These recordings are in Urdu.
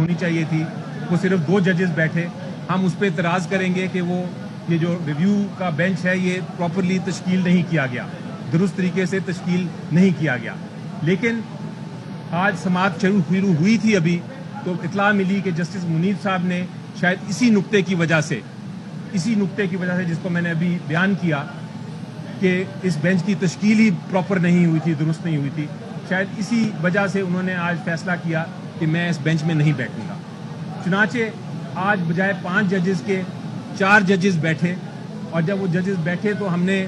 ہونی چاہیے تھی وہ صرف 2 ججز بیٹھے. ہم اس پہ اعتراض کریں گے کہ وہ یہ جو ریویو کا بینچ ہے یہ پراپرلی تشکیل نہیں کیا گیا, درست طریقے سے تشکیل نہیں کیا گیا. لیکن آج سماعت شروع ہوئی تھی ابھی تو اطلاع ملی کہ جسٹس منیب صاحب نے شاید اسی نقطے کی وجہ سے جس کو میں نے ابھی بیان کیا کہ اس بینچ کی تشکیل ہی پراپر نہیں ہوئی تھی, درست نہیں ہوئی تھی, شاید اسی وجہ سے انہوں نے آج فیصلہ کیا کہ میں اس بینچ میں نہیں بیٹھوں گا. چنانچہ آج بجائے 5 ججز کے 4 ججز بیٹھے, اور جب وہ ججز بیٹھے تو ہم نے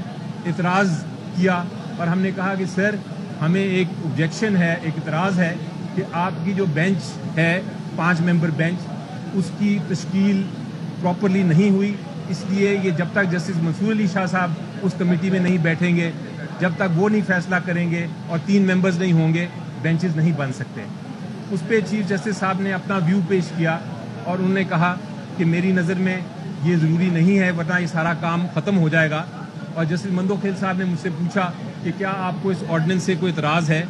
اعتراض کیا اور ہم نے کہا کہ سر ہمیں ایک آبجیکشن ہے, ایک اعتراض ہے کہ آپ کی جو بینچ ہے 5 ممبر بینچ, اس کی تشکیل پراپرلی نہیں ہوئی. اس لیے یہ جب تک جسٹس منصور علی شاہ صاحب اس کمیٹی میں نہیں بیٹھیں گے, جب تک وہ نہیں فیصلہ کریں گے اور 3 ممبرز نہیں ہوں گے, بینچز نہیں بن سکتے. اس پہ چیف جسٹس صاحب نے اپنا ویو پیش کیا اور انہوں نے کہا کہ میری نظر میں یہ ضروری نہیں ہے ورنہ یہ سارا کام ختم ہو جائے گا. اور جسٹس مندوخیل صاحب نے مجھ سے پوچھا کہ کیا آپ کو اس آرڈیننس سے کوئی اعتراض ہے,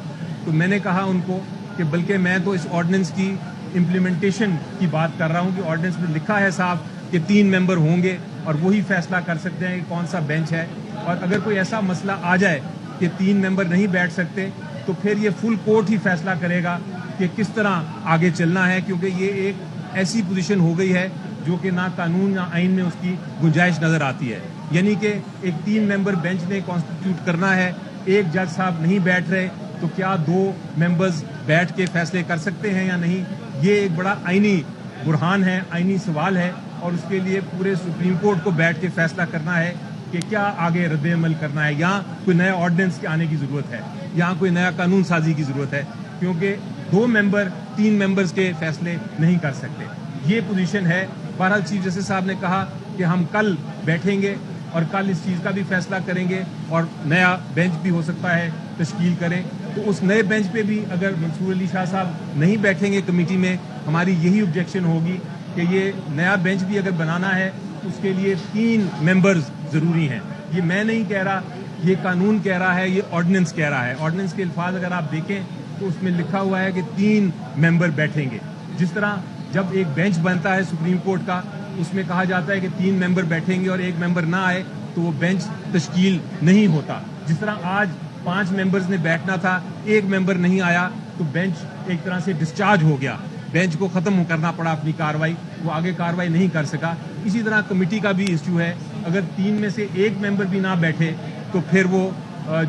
تو میں نے کہا ان کو کہ بلکہ میں تو اس آرڈیننس کی امپلیمنٹیشن کی بات کر رہا ہوں کہ آرڈیننس میں لکھا ہے صاحب کہ 3 ممبر ہوں گے اور وہی فیصلہ کر سکتے ہیں کہ کون سا بینچ ہے. اور اگر کوئی ایسا مسئلہ آ جائے کہ 3 ممبر نہیں بیٹھ سکتے تو پھر یہ فل کورٹ ہی فیصلہ کرے گا کہ کس طرح آگے چلنا ہے, کیونکہ یہ ایک ایسی پوزیشن ہو گئی ہے جو کہ نہ قانون نہ آئین میں اس کی گنجائش نظر آتی ہے. یعنی کہ ایک 3 ممبر بینچ نے کانسٹیٹیوٹ کرنا ہے, ایک جج صاحب نہیں بیٹھ رہے تو کیا 2 ممبرز بیٹھ کے فیصلے کر سکتے ہیں یا نہیں. یہ ایک بڑا آئینی برہان ہے, آئینی سوال ہے, اور اس کے لیے پورے سپریم کورٹ کو بیٹھ کے فیصلہ کرنا ہے کہ کیا آگے رد عمل کرنا ہے, یا کوئی نیا آرڈیننس کے آنے کی ضرورت ہے, یہاں کوئی نیا قانون سازی کی ضرورت ہے, کیونکہ 2 ممبر 3 ممبرز کے فیصلے نہیں کر سکتے. یہ پوزیشن ہے. بہرحال چیف جسٹس صاحب نے کہا کہ ہم کل بیٹھیں گے اور کل اس چیز کا بھی فیصلہ کریں گے اور نیا بینچ بھی ہو سکتا ہے تشکیل کریں. تو اس نئے بینچ پہ بھی اگر منصور علی شاہ صاحب نہیں بیٹھیں گے کمیٹی میں, ہماری یہی آبجیکشن ہوگی کہ یہ نیا بینچ بھی اگر بنانا ہے اس کے لیے 3 ممبرز ضروری ہیں. یہ میں نہیں کہہ رہا, یہ قانون کہہ رہا ہے, یہ آرڈیننس کہہ رہا ہے. آرڈیننس کے الفاظ اگر آپ دیکھیں تو اس میں لکھا ہوا ہے کہ 3 ممبر بیٹھیں گے. جس طرح جب ایک بینچ بنتا ہے سپریم کورٹ کا, اس میں کہا جاتا ہے کہ 3 ممبر بیٹھیں گے اور 1 ممبر نہ آئے تو وہ بینچ تشکیل نہیں ہوتا. جس طرح آج 5 ممبرز نے بیٹھنا تھا, 1 ممبر نہیں آیا تو بینچ ایک طرح سے ڈسچارج ہو گیا, بینچ کو ختم کرنا پڑا اپنی کاروائی, وہ آگے کاروائی نہیں کر سکا. اسی طرح کمیٹی کا بھی ایشو ہے, اگر 3 میں سے 1 ممبر بھی نہ بیٹھے تو پھر وہ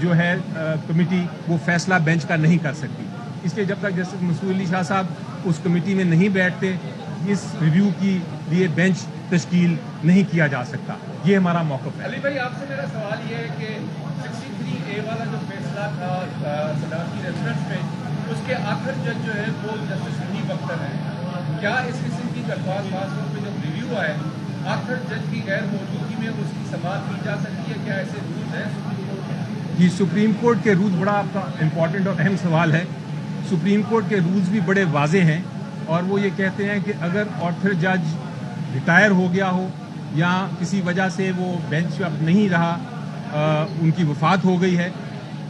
جو ہے کمیٹی وہ فیصلہ بینچ کا نہیں کر سکتی. اس لیے جب تک جسٹس منصور علی شاہ صاحب اس کمیٹی میں نہیں بیٹھتے اس ریویو کی لیے بینچ تشکیل نہیں کیا جا سکتا. یہ ہمارا موقف ہے. علی بھائی آپ سے میرا سوال یہ ہے کہ 63A والا جو فیصلہ تھا صدارتی ریفرنس میں, اس کے آخر جج جو ہے وہ جسٹس منیب اختر ہے. کیا اس قسم کی درخواست خاص طور پہ جب ریویو آئے آخر جج کی غیر موجودگی میں اس کی سماعت کی جا سکتی ہے, کیا ایسے رولز ہیں سپریم کورٹ میں؟ جی, سپریم کورٹ کے رولز بڑا آپ کا امپورٹنٹ اور اہم سوال ہے. سپریم کورٹ کے رولز بھی بڑے واضح ہیں اور وہ یہ کہتے ہیں کہ اگر آتھر جج ریٹائر ہو گیا ہو یا کسی وجہ سے وہ بینچ اب نہیں رہا, ان کی وفات ہو گئی ہے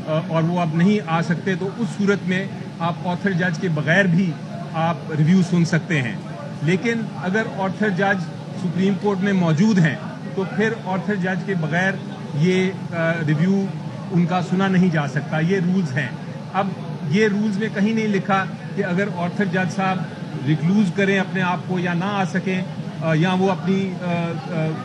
اور وہ اب نہیں آ سکتے, تو اس صورت میں آپ آتھر جج کے بغیر بھی آپ ریویو سن سکتے ہیں. لیکن اگر آتھر جج سپریم کورٹ میں موجود ہیں تو پھر آتھر جج کے بغیر یہ ریویو ان کا سنا نہیں جا سکتا. یہ رولز ہیں. اب یہ رولز میں کہیں نہیں لکھا کہ اگر آتھر جج صاحب ریکلوز کریں اپنے آپ کو یا نہ آ سکیں یا وہ اپنی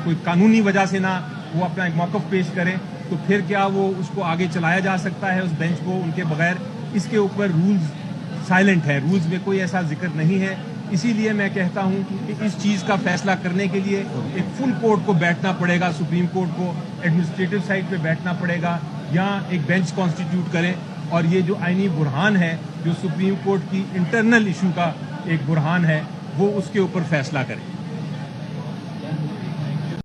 کوئی قانونی وجہ سے نہ وہ اپنا ایک موقف پیش کریں تو پھر کیا وہ اس کو آگے چلایا جا سکتا ہے اس بینچ کو ان کے بغیر. اس کے اوپر رولز سائلنٹ ہے, رولز میں کوئی ایسا ذکر نہیں ہے. اسی لیے میں کہتا ہوں کہ اس چیز کا فیصلہ کرنے کے لیے ایک فل کورٹ کو بیٹھنا پڑے گا, سپریم کورٹ کو ایڈمنسٹریٹو سائڈ پہ بیٹھنا پڑے گا یا ایک بینچ کانسٹیٹیوٹ کریں اور یہ جو آئینی برہان ہے جو سپریم کورٹ کی انٹرنل ایشو کا ایک برہان ہے وہ اس کے اوپر فیصلہ کریں.